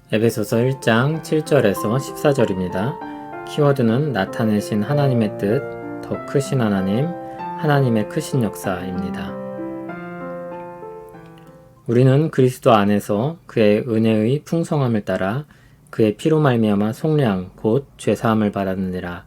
에베소서 1장 7절에서 14절입니다. 키워드는 나타내신 하나님의 뜻, 더 크신 하나님, 하나님의 크신 역사입니다. 우리는 그리스도 안에서 그의 은혜의 풍성함을 따라 그의 피로 말미암아 속량 곧 죄사함을 받았느니라.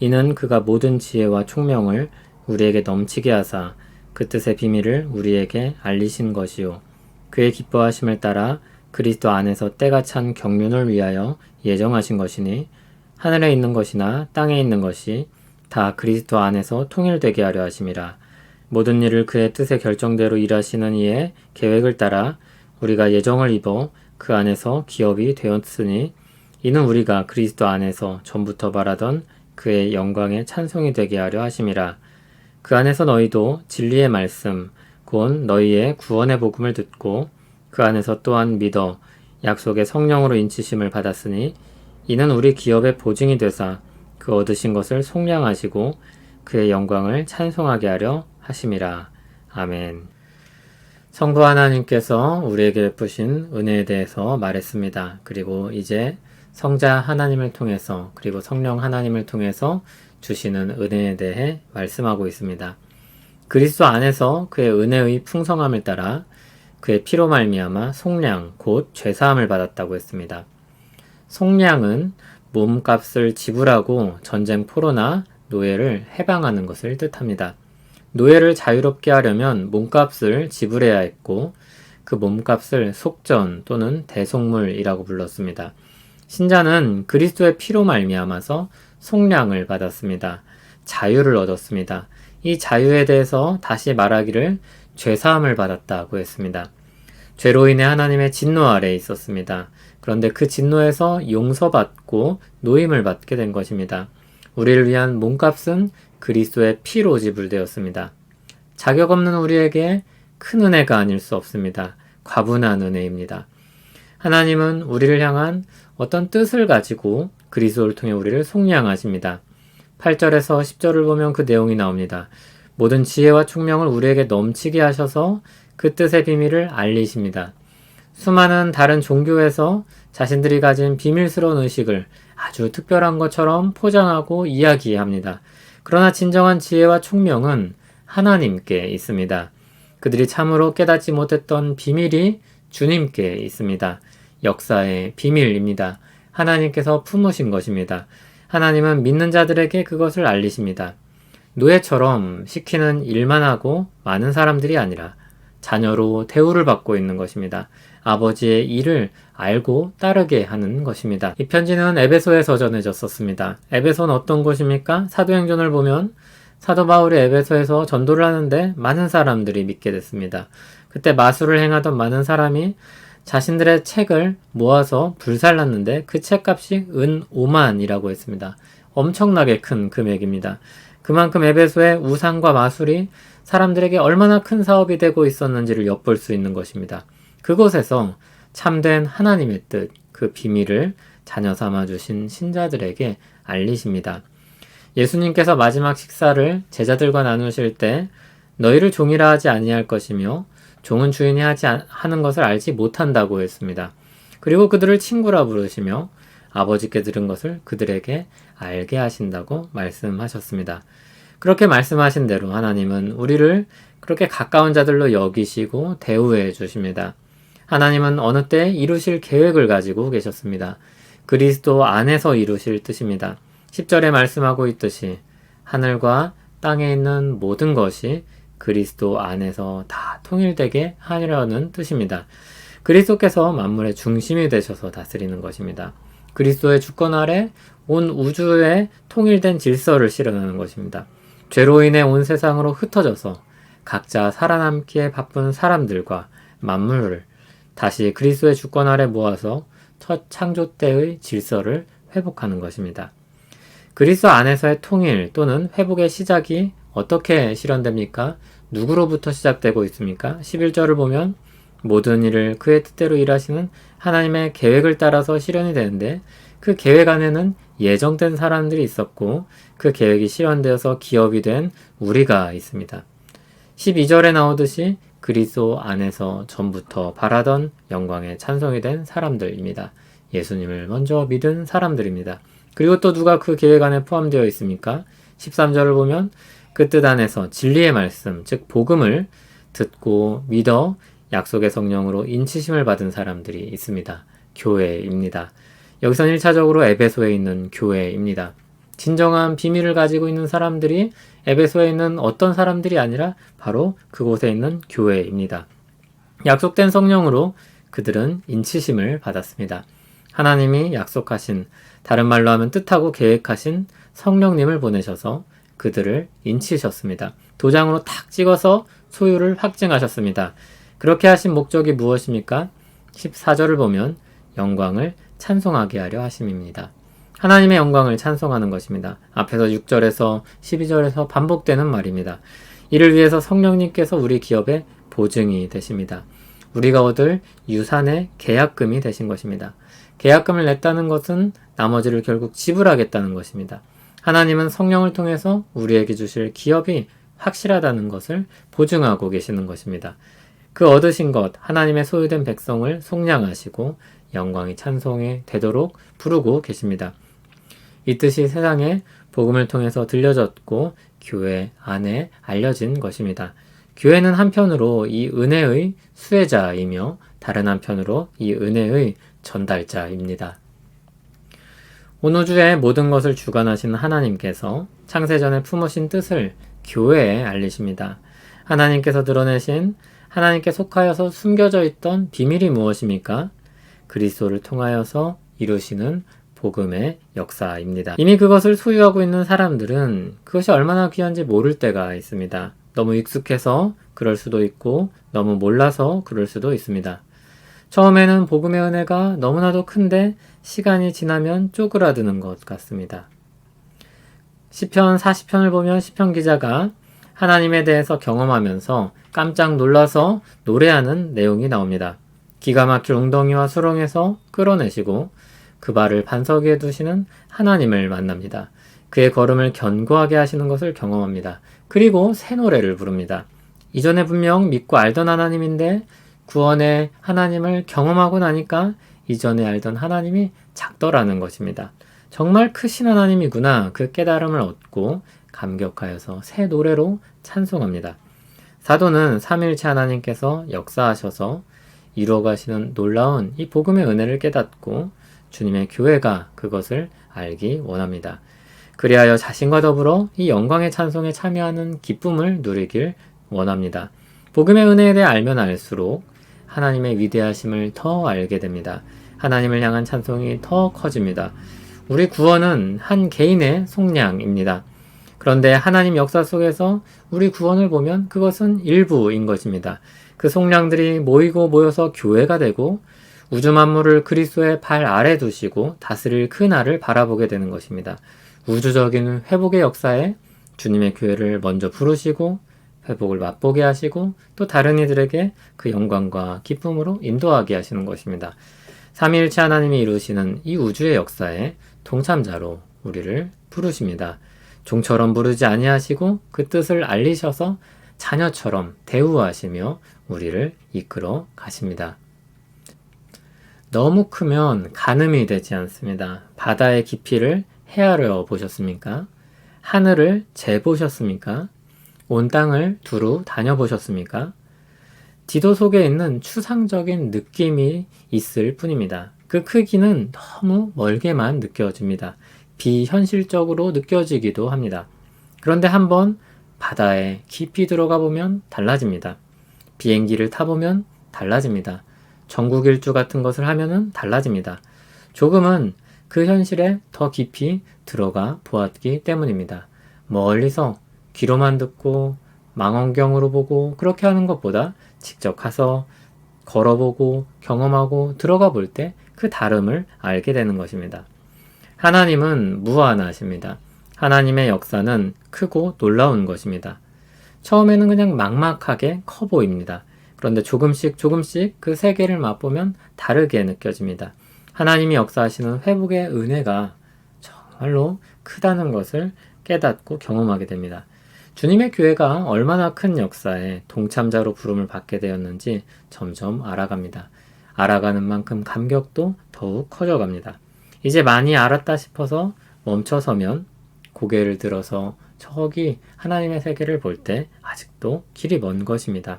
이는 그가 모든 지혜와 총명을 우리에게 넘치게 하사 그 뜻의 비밀을 우리에게 알리신 것이요 그의 기뻐하심을 따라 그리스도 안에서 때가 찬 경륜을 위하여 예정하신 것이니 하늘에 있는 것이나 땅에 있는 것이 다 그리스도 안에서 통일되게 하려 하심이라. 모든 일을 그의 뜻의 결정대로 일하시는 이의 계획을 따라 우리가 예정을 입어 그 안에서 기업이 되었으니 이는 우리가 그리스도 안에서 전부터 바라던 그의 영광의 찬송이 되게 하려 하심이라. 그 안에서 너희도 진리의 말씀 곧 너희의 구원의 복음을 듣고 그 안에서 또한 믿어 약속의 성령으로 인치심을 받았으니 이는 우리 기업의 보증이 되사 그 얻으신 것을 속량하시고 그의 영광을 찬송하게 하려 하심이라. 아멘. 성부 하나님께서 우리에게 베푸신 은혜에 대해서 말했습니다. 그리고 이제 성자 하나님을 통해서 그리고 성령 하나님을 통해서 주시는 은혜에 대해 말씀하고 있습니다. 그리스도 안에서 그의 은혜의 풍성함을 따라 그의 피로 말미암아 속량 곧 죄사함을 받았다고 했습니다. 속량은 몸값을 지불하고 전쟁 포로나 노예를 해방하는 것을 뜻합니다. 노예를 자유롭게 하려면 몸값을 지불해야 했고 그 몸값을 속전 또는 대속물이라고 불렀습니다. 신자는 그리스도의 피로 말미암아서 속량을 받았습니다. 자유를 얻었습니다. 이 자유에 대해서 다시 말하기를 죄사함을 받았다고 했습니다. 죄로 인해 하나님의 진노 아래에 있었습니다. 그런데 그 진노에서 용서받고 노임을 받게 된 것입니다. 우리를 위한 몸값은 그리스도의 피로 지불되었습니다. 자격 없는 우리에게 큰 은혜가 아닐 수 없습니다. 과분한 은혜입니다. 하나님은 우리를 향한 어떤 뜻을 가지고 그리스도를 통해 우리를 속량하십니다. 8절에서 10절을 보면 그 내용이 나옵니다. 모든 지혜와 총명을 우리에게 넘치게 하셔서 그 뜻의 비밀을 알리십니다. 수많은 다른 종교에서 자신들이 가진 비밀스러운 의식을 아주 특별한 것처럼 포장하고 이야기합니다. 그러나 진정한 지혜와 총명은 하나님께 있습니다. 그들이 참으로 깨닫지 못했던 비밀이 주님께 있습니다. 역사의 비밀입니다. 하나님께서 품으신 것입니다. 하나님은 믿는 자들에게 그것을 알리십니다. 노예처럼 시키는 일만 하고 많은 사람들이 아니라 자녀로 대우를 받고 있는 것입니다. 아버지의 일을 알고 따르게 하는 것입니다. 이 편지는 에베소에서 전해졌었습니다. 에베소는 어떤 곳입니까? 사도행전을 보면 사도 바울이 에베소에서 전도를 하는데 많은 사람들이 믿게 됐습니다. 그때 마술을 행하던 많은 사람이 자신들의 책을 모아서 불살랐는데 그 책값이 은 5만이라고 했습니다. 엄청나게 큰 금액입니다. 그만큼 에베소의 우상과 마술이 사람들에게 얼마나 큰 사업이 되고 있었는지를 엿볼 수 있는 것입니다. 그곳에서 참된 하나님의 뜻, 그 비밀을 자녀 삼아 주신 신자들에게 알리십니다. 예수님께서 마지막 식사를 제자들과 나누실 때 너희를 종이라 하지 아니할 것이며 종은 주인이 하는 것을 알지 못한다고 했습니다. 그리고 그들을 친구라 부르시며 아버지께 들은 것을 그들에게 알게 하신다고 말씀하셨습니다. 그렇게 말씀하신 대로 하나님은 우리를 그렇게 가까운 자들로 여기시고 대우해 주십니다. 하나님은 어느 때 이루실 계획을 가지고 계셨습니다. 그리스도 안에서 이루실 뜻입니다. 10절에 말씀하고 있듯이 하늘과 땅에 있는 모든 것이 그리스도 안에서 다 통일되게 하려는 뜻입니다. 그리스도께서 만물의 중심이 되셔서 다스리는 것입니다. 그리스도의 주권 아래 온 우주에 통일된 질서를 실현하는 것입니다. 죄로 인해 온 세상으로 흩어져서 각자 살아남기에 바쁜 사람들과 만물을 다시 그리스도의 주권 아래 모아서 첫 창조 때의 질서를 회복하는 것입니다. 그리스도 안에서의 통일 또는 회복의 시작이 어떻게 실현됩니까? 누구로부터 시작되고 있습니까? 11절을 보면 모든 일을 그의 뜻대로 일하시는 하나님의 계획을 따라서 실현이 되는데 그 계획 안에는 예정된 사람들이 있었고 그 계획이 실현되어서 기업이 된 우리가 있습니다. 12절에 나오듯이 그리스도 안에서 전부터 바라던 영광의 찬송이 된 사람들입니다. 예수님을 먼저 믿은 사람들입니다. 그리고 또 누가 그 계획 안에 포함되어 있습니까? 13절을 보면 그 뜻 안에서 진리의 말씀, 즉 복음을 듣고 믿어 약속의 성령으로 인치심을 받은 사람들이 있습니다. 교회입니다. 여기선 1차적으로 에베소에 있는 교회입니다. 진정한 비밀을 가지고 있는 사람들이 에베소에 있는 어떤 사람들이 아니라 바로 그곳에 있는 교회입니다. 약속된 성령으로 그들은 인치심을 받았습니다. 하나님이 약속하신, 다른 말로 하면 뜻하고 계획하신 성령님을 보내셔서 그들을 인치셨습니다. 도장으로 탁 찍어서 소유를 확증하셨습니다. 그렇게 하신 목적이 무엇입니까? 14절을 보면 영광을 찬송하게 하려 하심입니다. 하나님의 영광을 찬송하는 것입니다. 앞에서 6절에서 12절에서 반복되는 말입니다. 이를 위해서 성령님께서 우리 기업의 보증이 되십니다. 우리가 얻을 유산의 계약금이 되신 것입니다. 계약금을 냈다는 것은 나머지를 결국 지불하겠다는 것입니다. 하나님은 성령을 통해서 우리에게 주실 기업이 확실하다는 것을 보증하고 계시는 것입니다. 그 얻으신 것, 하나님의 소유된 백성을 속량하시고 영광이 찬송이 되도록 부르고 계십니다. 이 뜻이 세상에 복음을 통해서 들려졌고 교회 안에 알려진 것입니다. 교회는 한편으로 이 은혜의 수혜자이며 다른 한편으로 이 은혜의 전달자입니다. 온 우주의 모든 것을 주관하시는 하나님께서 창세전에 품으신 뜻을 교회에 알리십니다. 하나님께서 드러내신 하나님께 속하여서 숨겨져 있던 비밀이 무엇입니까? 그리스도를 통하여서 이루시는 복음의 역사입니다. 이미 그것을 소유하고 있는 사람들은 그것이 얼마나 귀한지 모를 때가 있습니다. 너무 익숙해서 그럴 수도 있고 너무 몰라서 그럴 수도 있습니다. 처음에는 복음의 은혜가 너무나도 큰데 시간이 지나면 쪼그라드는 것 같습니다. 시편 40편을 보면 시편 기자가 하나님에 대해서 경험하면서 깜짝 놀라서 노래하는 내용이 나옵니다. 기가 막힐 웅덩이와 수렁에서 끌어내시고 그 발을 반석 위에 두시는 하나님을 만납니다. 그의 걸음을 견고하게 하시는 것을 경험합니다. 그리고 새 노래를 부릅니다. 이전에 분명 믿고 알던 하나님인데 구원의 하나님을 경험하고 나니까 이전에 알던 하나님이 작더라는 것입니다. 정말 크신 하나님이구나 그 깨달음을 얻고 감격하여서 새 노래로 찬송합니다. 사도는 삼위일체 하나님께서 역사하셔서 이루어가시는 놀라운 이 복음의 은혜를 깨닫고 주님의 교회가 그것을 알기 원합니다. 그리하여 자신과 더불어 이 영광의 찬송에 참여하는 기쁨을 누리길 원합니다. 복음의 은혜에 대해 알면 알수록 하나님의 위대하심을 더 알게 됩니다. 하나님을 향한 찬송이 더 커집니다. 우리 구원은 한 개인의 속량입니다. 그런데 하나님 역사 속에서 우리 구원을 보면 그것은 일부인 것입니다. 그 속량들이 모이고 모여서 교회가 되고 우주 만물을 그리스도의 발 아래 두시고 다스릴 그 날을 바라보게 되는 것입니다. 우주적인 회복의 역사에 주님의 교회를 먼저 부르시고 회복을 맛보게 하시고 또 다른 이들에게 그 영광과 기쁨으로 인도하게 하시는 것입니다. 삼위일체 하나님이 이루시는 이 우주의 역사에 동참자로 우리를 부르십니다. 종처럼 부르지 아니하시고 그 뜻을 알리셔서 자녀처럼 대우하시며 우리를 이끌어 가십니다. 너무 크면 가늠이 되지 않습니다. 바다의 깊이를 헤아려 보셨습니까? 하늘을 재보셨습니까? 온 땅을 두루 다녀보셨습니까? 지도 속에 있는 추상적인 느낌이 있을 뿐입니다. 그 크기는 너무 멀게만 느껴집니다. 비현실적으로 느껴지기도 합니다. 그런데 한번 바다에 깊이 들어가 보면 달라집니다. 비행기를 타보면 달라집니다. 전국 일주 같은 것을 하면은 달라집니다. 조금은 그 현실에 더 깊이 들어가 보았기 때문입니다. 멀리서 귀로만 듣고 망원경으로 보고 그렇게 하는 것보다 직접 가서 걸어보고 경험하고 들어가 볼 때 그 다름을 알게 되는 것입니다. 하나님은 무한하십니다. 하나님의 역사는 크고 놀라운 것입니다. 처음에는 그냥 막막하게 커 보입니다. 그런데 조금씩 그 세계를 맛보면 다르게 느껴집니다. 하나님이 역사하시는 회복의 은혜가 정말로 크다는 것을 깨닫고 경험하게 됩니다. 주님의 교회가 얼마나 큰 역사에 동참자로 부름을 받게 되었는지 점점 알아갑니다. 알아가는 만큼 감격도 더욱 커져갑니다. 이제 많이 알았다 싶어서 멈춰서면 고개를 들어서 저기 하나님의 세계를 볼 때 아직도 길이 먼 것입니다.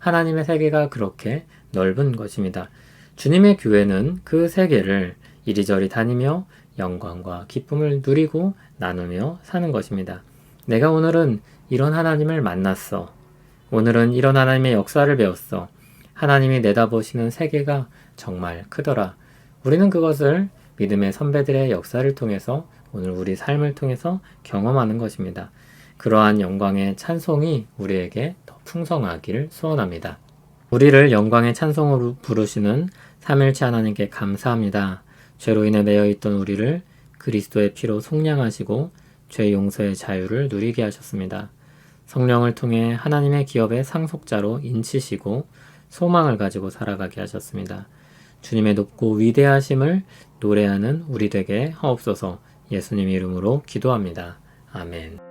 하나님의 세계가 그렇게 넓은 것입니다. 주님의 교회는 그 세계를 이리저리 다니며 영광과 기쁨을 누리고 나누며 사는 것입니다. 내가 오늘은 이런 하나님을 만났어. 오늘은 이런 하나님의 역사를 배웠어. 하나님이 내다보시는 세계가 정말 크더라. 우리는 그것을 믿음의 선배들의 역사를 통해서 오늘 우리 삶을 통해서 경험하는 것입니다. 그러한 영광의 찬송이 우리에게 더 풍성하기를 소원합니다. 우리를 영광의 찬송으로 부르시는 삼일체 하나님께 감사합니다. 죄로 인해 매여있던 우리를 그리스도의 피로 속량하시고 죄 용서의 자유를 누리게 하셨습니다. 성령을 통해 하나님의 기업의 상속자로 인치시고 소망을 가지고 살아가게 하셨습니다. 주님의 높고 위대하심을 노래하는 우리 되게 하옵소서. 예수님 이름으로 기도합니다. 아멘.